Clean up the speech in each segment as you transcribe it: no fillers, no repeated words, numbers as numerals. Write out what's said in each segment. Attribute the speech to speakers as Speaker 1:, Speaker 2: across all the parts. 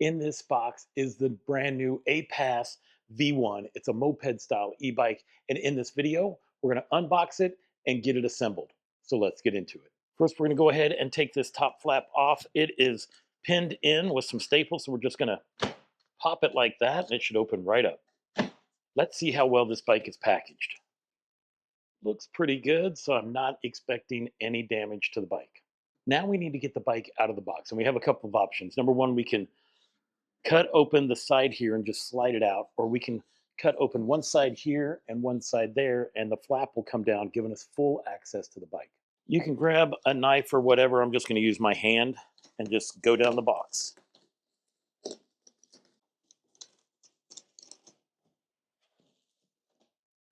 Speaker 1: In this box is the brand new Aipas V1. It's a moped style e-bike. And in this video, we're gonna unbox it and get it assembled. So let's get into it. First, we're gonna go ahead and take this top flap off. It is pinned in with some staples. So we're just gonna pop it like that and it should open right up. Let's see how well this bike is packaged. Looks pretty good, so I'm not expecting any damage to the bike. Now we need to get the bike out of the box, and we have a couple of options. Number one, we can cut open the side here and just slide it out, or we can cut open one side here and one side there, and the flap will come down, giving us full access to the bike. You can grab a knife or whatever. I'm just going to use my hand and just go down the box.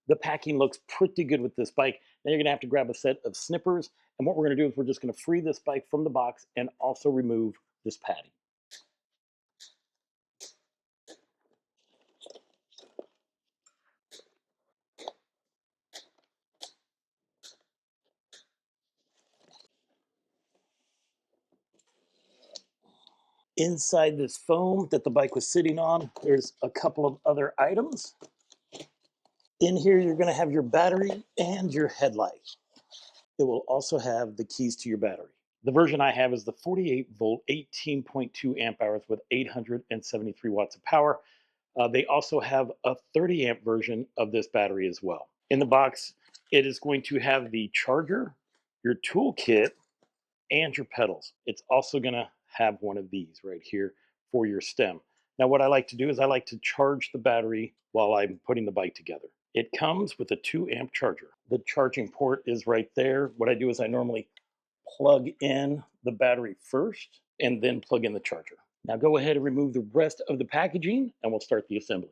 Speaker 1: The packing looks pretty good with this bike. Now you're going to have to grab a set of snippers, and what we're going to do is we're just going to free this bike from the box and also remove this padding. Inside this foam that the bike was sitting on, there's a couple of other items. In here, you're going to have your battery and your headlight. It will also have the keys to your battery. The version I have is the 48 volt, 18.2 amp hours with 873 watts of power. They also have a 30 amp version of this battery as well. In the box, it is going to have the charger, your toolkit, and your pedals. It's also going to have one of these right here for your stem. Now, what I like to do is I like to charge the battery while I'm putting the bike together. It comes with a 2 amp charger. The charging port is right there. What I do is I normally plug in the battery first and then plug in the charger. Now go ahead and remove the rest of the packaging and we'll start the assembly.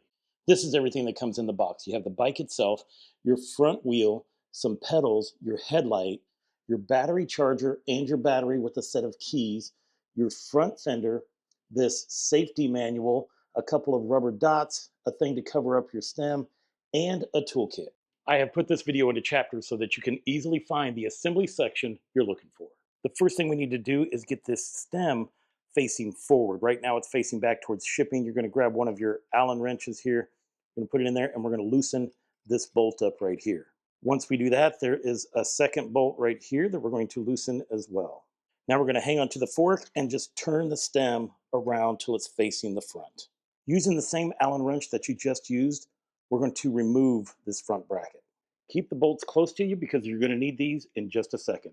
Speaker 1: This is everything that comes in the box. You have the bike itself, your front wheel, some pedals, your headlight, your battery charger and your battery with a set of keys, your front fender, this safety manual, a couple of rubber dots, a thing to cover up your stem, and a toolkit. I have put this video into chapters so that you can easily find the assembly section you're looking for. The first thing we need to do is get this stem facing forward. Right now it's facing back towards shipping. You're going to grab one of your Allen wrenches here. You're going to put it in there and we're going to loosen this bolt up right here. Once we do that, there is a second bolt right here that we're going to loosen as well. Now we're going to hang on to the fork and just turn the stem around till it's facing the front. Using the same Allen wrench that you just used, we're going to remove this front bracket. Keep the bolts close to you because you're going to need these in just a second.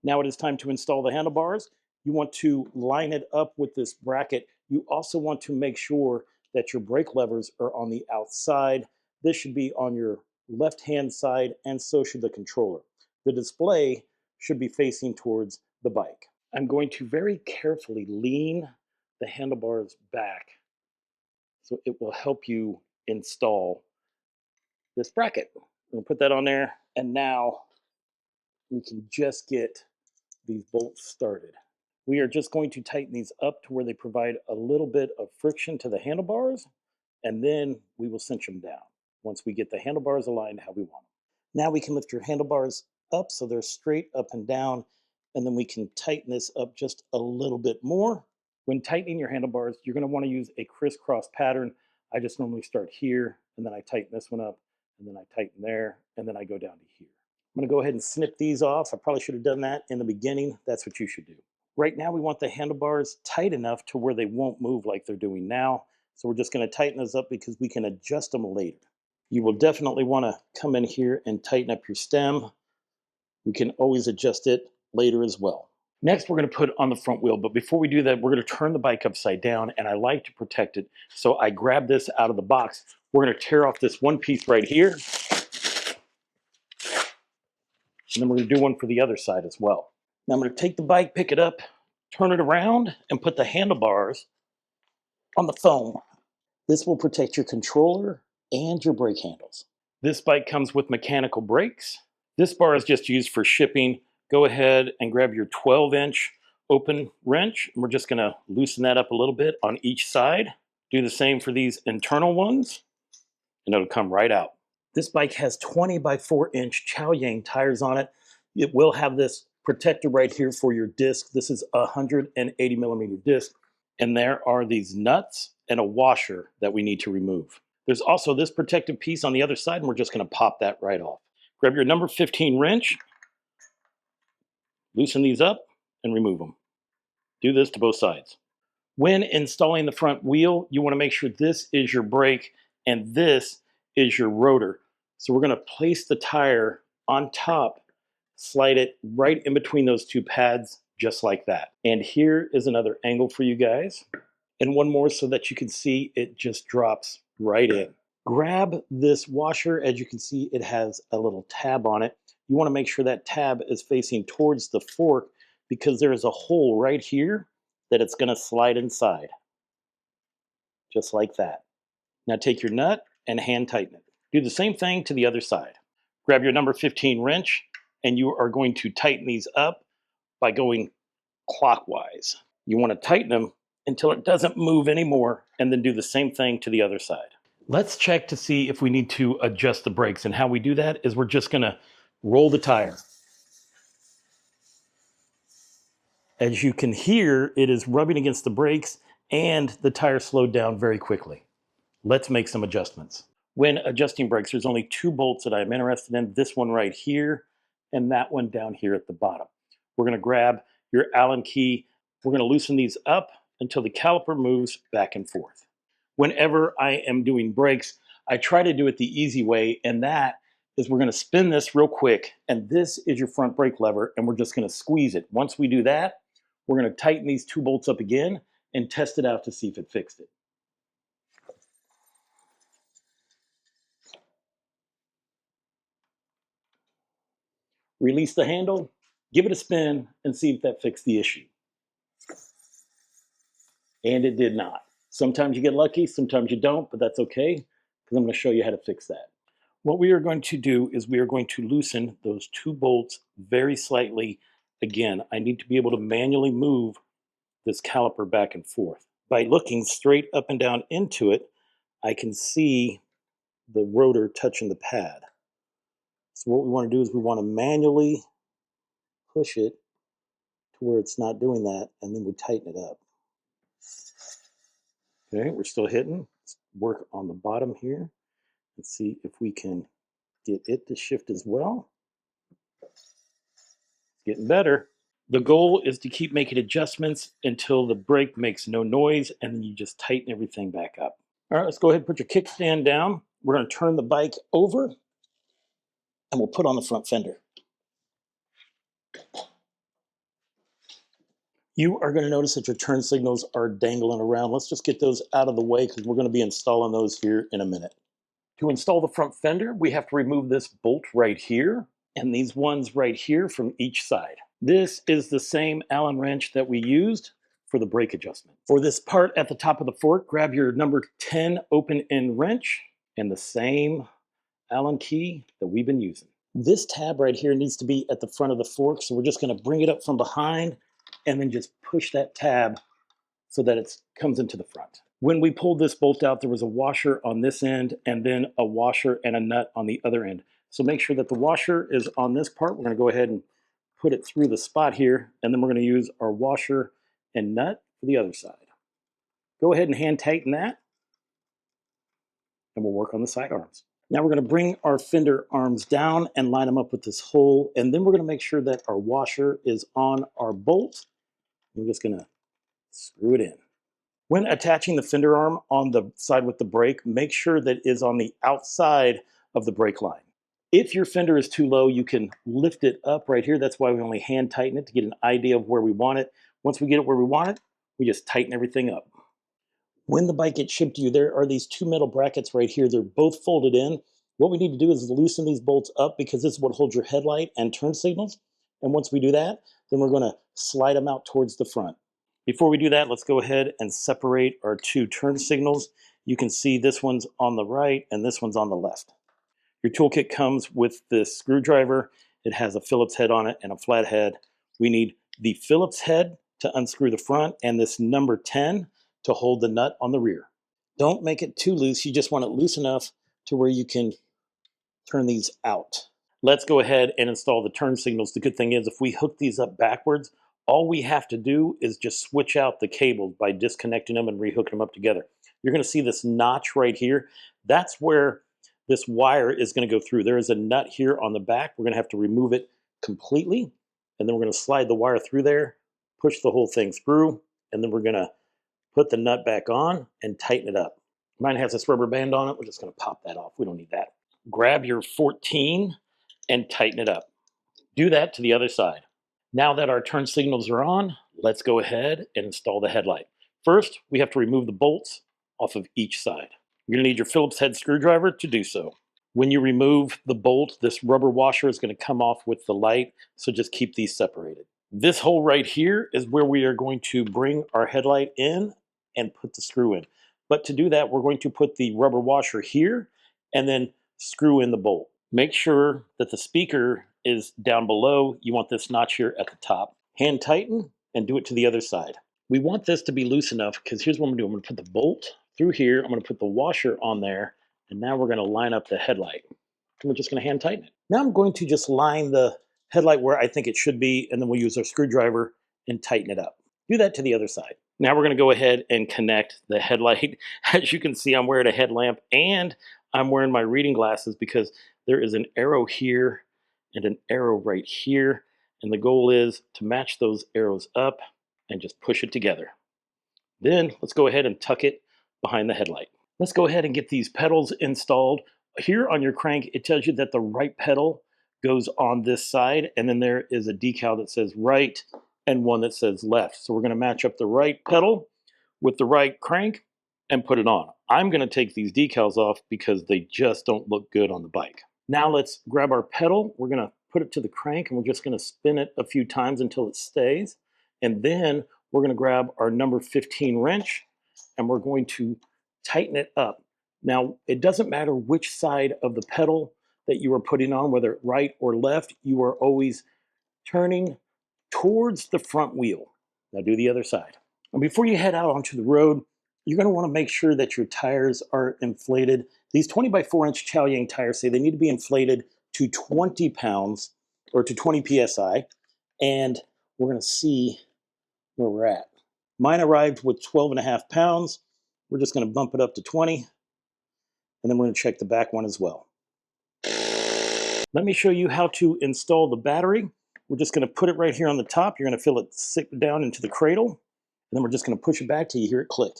Speaker 1: Now it is time to install the handlebars. You want to line it up with this bracket. You also want to make sure that your brake levers are on the outside. This should be on your left-hand side, and so should the controller. The display should be facing towards the bike. I'm going to very carefully lean the handlebars back so it will help you install this bracket. I'm gonna put that on there, and now we can just get these bolts started. We are just going to tighten these up to where they provide a little bit of friction to the handlebars, and then we will cinch them down once we get the handlebars aligned how we want them. Now we can lift your handlebars up so they're straight up and down, and then we can tighten this up just a little bit more. When tightening your handlebars, you're going to want to use a crisscross pattern. I just normally start here, and then I tighten this one up, and then I tighten there, and then I go down to here. I'm going to go ahead and snip these off. I probably should have done that in the beginning. That's what you should do. Right now, we want the handlebars tight enough to where they won't move like they're doing now. So we're just going to tighten those up because we can adjust them later. You will definitely want to come in here and tighten up your stem. We can always adjust it later as well. Next, we're going to put on the front wheel, but before we do that, we're going to turn the bike upside down, and I like to protect it. So I grab this out of the box. We're going to tear off this one piece right here, and then we're going to do one for the other side as well. Now I'm going to take the bike, pick it up, turn it around, and put the handlebars on the foam. This will protect your controller and your brake handles. This bike comes with mechanical brakes. This bar is just used for shipping. Go ahead and grab your 12-inch open wrench. We're just going to loosen that up a little bit on each side. Do the same for these internal ones, and it'll come right out. This bike has 20 by 4-inch Chow Yang tires on it. It will have this protector right here for your disc. This is a 180 millimeter disc. And there are these nuts and a washer that we need to remove. There's also this protective piece on the other side, and we're just going to pop that right off. Grab your number 15 wrench, loosen these up, and remove them. Do this to both sides. When installing the front wheel, you want to make sure this is your brake and this is your rotor. So we're going to place the tire on top, slide it right in between those two pads, just like that. And here is another angle for you guys. And one more so that you can see it just drops right in. Grab this washer. As you can see, it has a little tab on it. You want to make sure that tab is facing towards the fork because there is a hole right here that it's going to slide inside. Just like that. Now take your nut and hand tighten it. Do the same thing to the other side. Grab your number 15 wrench and you are going to tighten these up by going clockwise. You want to tighten them until it doesn't move anymore and then do the same thing to the other side. Let's check to see if we need to adjust the brakes, and how we do that is we're just going to roll the tire. As you can hear, it is rubbing against the brakes and the tire slowed down very quickly. Let's make some adjustments. When adjusting brakes, there's only two bolts that I'm interested in, this one right here and that one down here at the bottom. We're going to grab your Allen key. We're going to loosen these up until the caliper moves back and forth. Whenever I am doing brakes, I try to do it the easy way, and that is we're going to spin this real quick, and this is your front brake lever, and we're just going to squeeze it. Once we do that, we're going to tighten these two bolts up again and test it out to see if it fixed it. Release the handle, give it a spin, and see if that fixed the issue. And it did not. Sometimes you get lucky, sometimes you don't, but that's okay, because I'm going to show you how to fix that. What we are going to do is we are going to loosen those two bolts very slightly. Again, I need to be able to manually move this caliper back and forth. By looking straight up and down into it, I can see the rotor touching the pad. So what we want to do is we want to manually push it to where it's not doing that, and then we tighten it up. Okay, we're still hitting. Let's work on the bottom here and see if we can get it to shift as well. It's getting better. The goal is to keep making adjustments until the brake makes no noise, and then you just tighten everything back up. All right, let's go ahead and put your kickstand down. We're going to turn the bike over, and we'll put on the front fender. You are going to notice that your turn signals are dangling around. Let's just get those out of the way because we're going to be installing those here in a minute. To install the front fender, we have to remove this bolt right here and these ones right here from each side. This is the same Allen wrench that we used for the brake adjustment. For this part at the top of the fork, grab your number 10 open end wrench and the same Allen key that we've been using. This tab right here needs to be at the front of the fork, so we're just going to bring it up from behind and then just push that tab so that it comes into the front. When we pulled this bolt out, there was a washer on this end and then a washer and a nut on the other end. So make sure that the washer is on this part. We're going to go ahead and put it through the spot here, and then we're going to use our washer and nut for the other side. Go ahead and hand tighten that, and we'll work on the side arms. Now we're going to bring our fender arms down and line them up with this hole, and then we're going to make sure that our washer is on our bolt. We're just going to screw it in. When attaching the fender arm on the side with the brake, make sure that it is on the outside of the brake line. If your fender is too low, you can lift it up right here. That's why we only hand tighten it to get an idea of where we want it. Once we get it where we want it, we just tighten everything up. When the bike gets shipped to you, there are these two metal brackets right here. They're both folded in. What we need to do is loosen these bolts up because this is what holds your headlight and turn signals. And once we do that, then we're going to slide them out towards the front. Before we do that, let's go ahead and separate our two turn signals. You can see this one's on the right and this one's on the left. Your toolkit comes with this screwdriver. It has a Phillips head on it and a flat head. We need the Phillips head to unscrew the front and this number 10 to hold the nut on the rear. Don't make it too loose. You just want it loose enough to where you can turn these out. Let's go ahead and install the turn signals. The good thing is if we hook these up backwards, All we have to do is just switch out the cables by disconnecting them and rehooking them up together. You're going to see this notch right here. That's where this wire is going to go through. There is a nut here on the back. We're going to have to remove it completely, and then we're going to slide the wire through there, push the whole thing through, and then we're going to put the nut back on and tighten it up. Mine has this rubber band on it. We're just going to pop that off. We don't need that. Grab your 14 and tighten it up. Do that to the other side. Now that our turn signals are on, let's go ahead and install the headlight. First, we have to remove the bolts off of each side. You're going to need your Phillips head screwdriver to do so. When you remove the bolt, this rubber washer is going to come off with the light, so just keep these separated. This hole right here is where we are going to bring our headlight in and put the screw in. But to do that, we're going to put the rubber washer here and then screw in the bolt. Make sure that the speaker is down below. You want this notch here at the top. Hand tighten and do it to the other side. We want this to be loose enough because here's what I'm going to do. I'm going to put the bolt through here. I'm going to put the washer on there. And now we're going to line up the headlight. And we're just going to hand tighten it. Now I'm going to just line the headlight where I think it should be, and then we'll use our screwdriver and tighten it up. Do that to the other side. Now we're going to go ahead and connect the headlight. As you can see, I'm wearing a headlamp and I'm wearing my reading glasses because there is an arrow here and an arrow right here. And the goal is to match those arrows up and just push it together. Then let's go ahead and tuck it behind the headlight. Let's go ahead and get these pedals installed. Here on your crank, it tells you that the right pedal goes on this side, and then there is a decal that says right and one that says left. So we're going to match up the right pedal with the right crank and put it on. I'm going to take these decals off because they just don't look good on the bike. Now let's grab our pedal. We're going to put it to the crank and we're just going to spin it a few times until it stays. And then we're going to grab our number 15 wrench and we're going to tighten it up. Now, it doesn't matter which side of the pedal that you are putting on, whether right or left, you are always turning towards the front wheel. Now do the other side. And before you head out onto the road, you're going to want to make sure that your tires are inflated. These 20 by 4 inch Chow Yang tires say they need to be inflated to 20 pounds or to 20 psi. And we're going to see where we're at. Mine arrived with 12.5 pounds. We're just going to bump it up to 20. And then we're going to check the back one as well. Let me show you how to install the battery. We're just going to put it right here on the top. You're going to feel it sink down into the cradle. And then we're just going to push it back till you hear it click.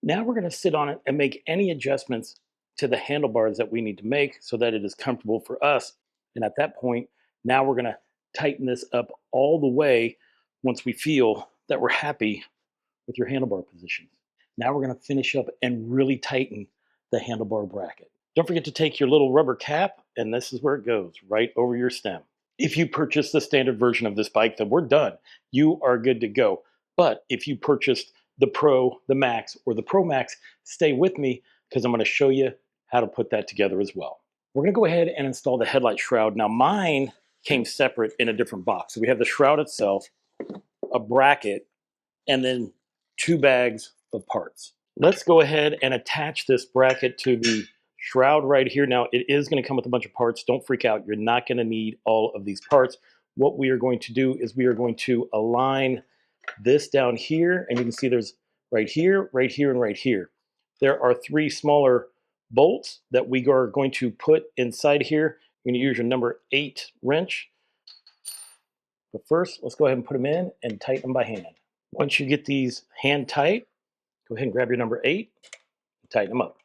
Speaker 1: Now we're going to sit on it and make any adjustments to the handlebars that we need to make so that it is comfortable for us. And at that point, now we're going to tighten this up all the way once we feel that we're happy with your handlebar positions. Now we're going to finish up and really tighten the handlebar bracket. Don't forget to take your little rubber cap, and this is where it goes, right over your stem. If you purchase the standard version of this bike, then we're done. You are good to go. But if you purchased the Pro, the Max, or the Pro Max, stay with me because I'm going to show you how to put that together as well. We're going to go ahead and install the headlight shroud. Now mine came separate in a different box. So we have the shroud itself, a bracket, and then 2 bags of parts. Let's go ahead and attach this bracket to the shroud right here. Now it is going to come with a bunch of parts. Don't freak out. You're not going to need all of these parts. What we are going to do is we are going to align this down here, and you can see there's right here, and right here. There are 3 smaller bolts that we are going to put inside here. You're going to use your number 8 wrench. But first, let's go ahead and put them in and tighten them by hand. Once you get these hand tight, go ahead and grab your number 8 and tighten them up.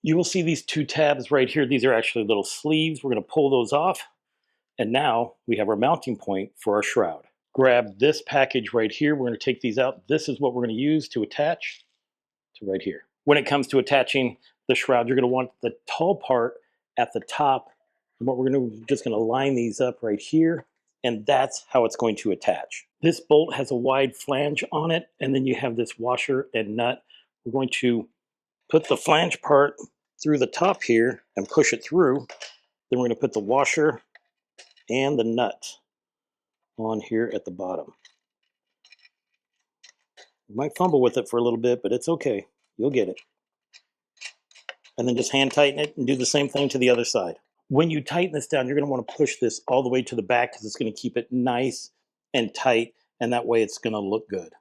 Speaker 1: You will see these 2 tabs right here. These are actually little sleeves. We're going to pull those off. And now we have our mounting point for our shroud. Grab this package right here. We're going to take these out. This is what we're going to use to attach to right here. When it comes to attaching the shroud, you're going to want the tall part at the top. And what we're going to do, we're just going to line these up right here. And that's how it's going to attach. This bolt has a wide flange on it. And then you have this washer and nut. We're going to put the flange part through the top here and push it through. Then we're going to put the washer and the nut on here at the bottom. You might fumble with it for a little bit, but it's okay. You'll get it. And then just hand tighten it and do the same thing to the other side. When you tighten this down, you're going to want to push this all the way to the back because it's going to keep it nice and tight, and that way it's going to look good.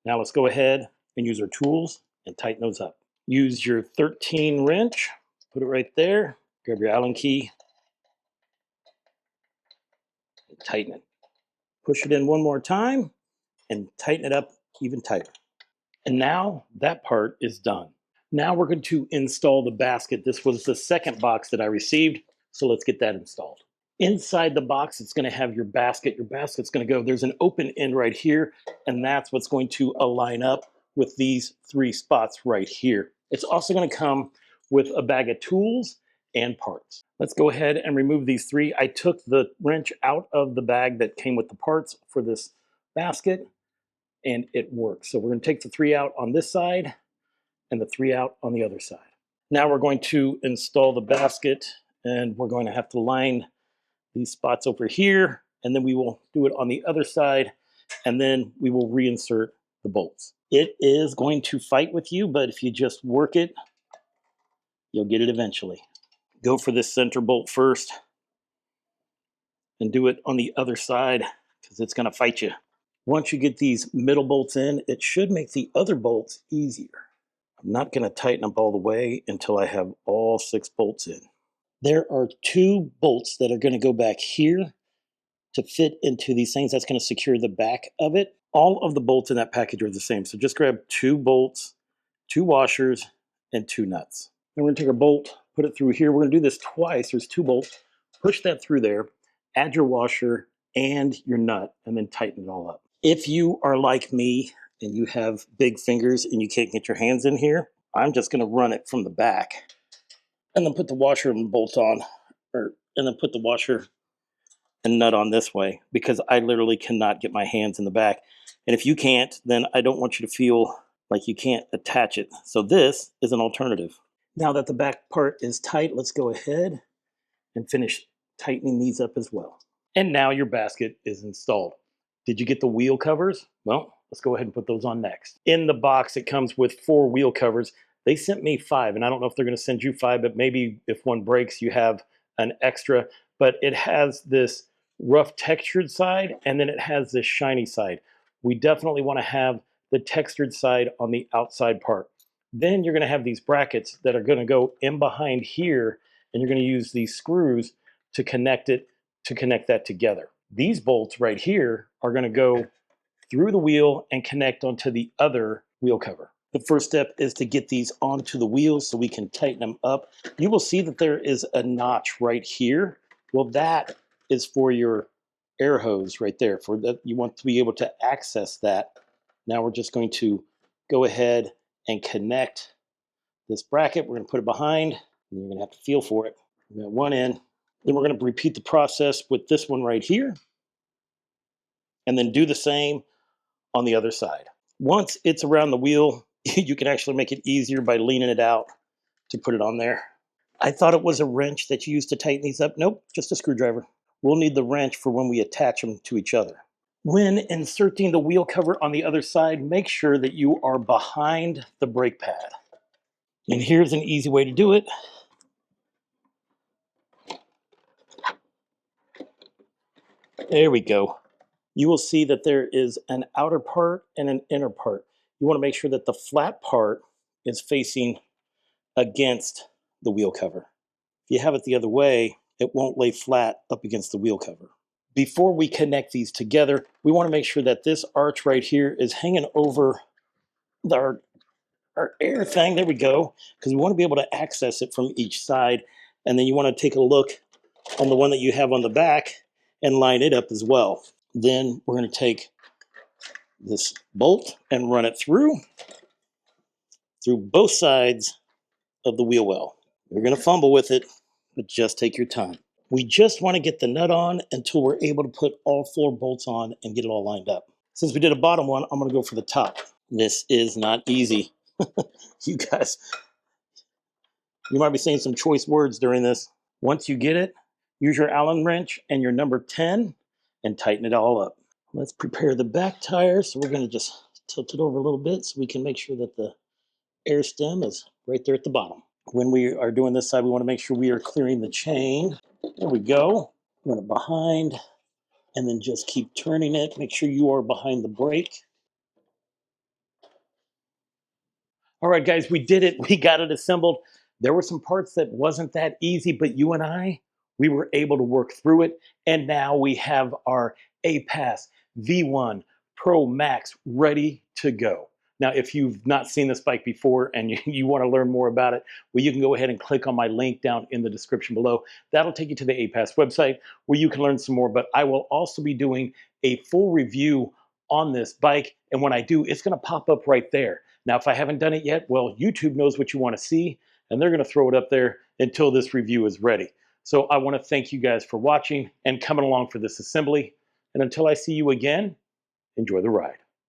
Speaker 1: Now let's go ahead and use our tools and tighten those up. Use your 13 wrench, put it right there, grab your Allen key, and tighten it. Push it in one more time and tighten it up even tighter. And now that part is done. Now we're going to install the basket. This was the second box that I received, so let's get that installed. Inside the box, it's going to have your basket. Your basket's going to go, there's an open end right here, and that's what's going to align up with these 3 spots right here. It's also going to come with a bag of tools and parts. Let's go ahead and remove these 3. I took the wrench out of the bag that came with the parts for this basket, and it works. So we're going to take the 3 out on this side and the 3 out on the other side. Now we're going to install the basket, and we're going to have to line these spots over here, and then we will do it on the other side, and then we will reinsert the bolts. It is going to fight with you, but if you just work it, you'll get it eventually. Go for this center bolt first and do it on the other side because it's going to fight you. Once you get these middle bolts in, it should make the other bolts easier. I'm not going to tighten up all the way until I have all 6 bolts in. There are 2 bolts that are going to go back here to fit into these things. That's going to secure the back of it. All of the bolts in that package are the same. So just grab 2 bolts, 2 washers, and 2 nuts. Then we're going to take our bolt, put it through here. We're going to do this twice. There's 2 bolts. Push that through there, add your washer and your nut, and then tighten it all up. If you are like me and you have big fingers and you can't get your hands in here, I'm just going to run it from the back and then put the washer and bolt on, and then put the washer and nut on this way, because I literally cannot get my hands in the back. And if you can't, then I don't want you to feel like you can't attach it. So this is an alternative. Now that the back part is tight, let's go ahead and finish tightening these up as well. And now your basket is installed. Did you get the wheel covers? Well, let's go ahead and put those on next. In the box, it comes with 4 wheel covers. They sent me 5, and I don't know if they're going to send you 5, but maybe if one breaks, you have an extra. But it has this rough textured side, and then it has this shiny side. We definitely want to have the textured side on the outside part. Then you're going to have these brackets that are going to go in behind here, and you're going to use these screws to connect that together. These bolts right here are going to go through the wheel and connect onto the other wheel cover. The first step is to get these onto the wheels so we can tighten them up. You will see that there is a notch right here. Well, that is for your air hose right there. For that, you want to be able to access that. Now we're just going to go ahead and connect this bracket. We're going to put it behind, and you're going to have to feel for it. We got one in. Then we're going to repeat the process with this one right here, and then do the same on the other side. Once it's around the wheel, you can actually make it easier by leaning it out to put it on there. I thought it was a wrench that you use to tighten these up. Nope, just a screwdriver. We'll need the wrench for when we attach them to each other. When inserting the wheel cover on the other side, make sure that you are behind the brake pad. And here's an easy way to do it. There we go. You will see that there is an outer part and an inner part. You want to make sure that the flat part is facing against the wheel cover. If you have it the other way, it won't lay flat up against the wheel cover. Before we connect these together, we want to make sure that this arch right here is hanging over our air thing. There we go. Because we want to be able to access it from each side. And then you want to take a look on the one that you have on the back and line it up as well. Then we're going to take this bolt and run it through both sides of the wheel well. You're going to fumble with it, but just take your time. We just want to get the nut on until we're able to put all 4 bolts on and get it all lined up. Since we did a bottom one, I'm going to go for the top. This is not easy. You guys, you might be saying some choice words during this. Once you get it, use your Allen wrench and your number 10 and tighten it all up. Let's prepare the back tire. So we're going to just tilt it over a little bit so we can make sure that the air stem is right there at the bottom. When we are doing this side, we want to make sure we are clearing the chain. There we go. Run it behind, and then just keep turning it. Make sure you are behind the brake. All right, guys, we did it. We got it assembled. There were some parts that wasn't that easy, but you and I, we were able to work through it. And now we have our Aipas V1 Pro Max ready to go. Now, if you've not seen this bike before and you want to learn more about it, well, you can go ahead and click on my link down in the description below. That'll take you to the Aipas website where you can learn some more. But I will also be doing a full review on this bike. And when I do, it's going to pop up right there. Now, if I haven't done it yet, well, YouTube knows what you want to see, and they're going to throw it up there until this review is ready. So I want to thank you guys for watching and coming along for this assembly. And until I see you again, enjoy the ride.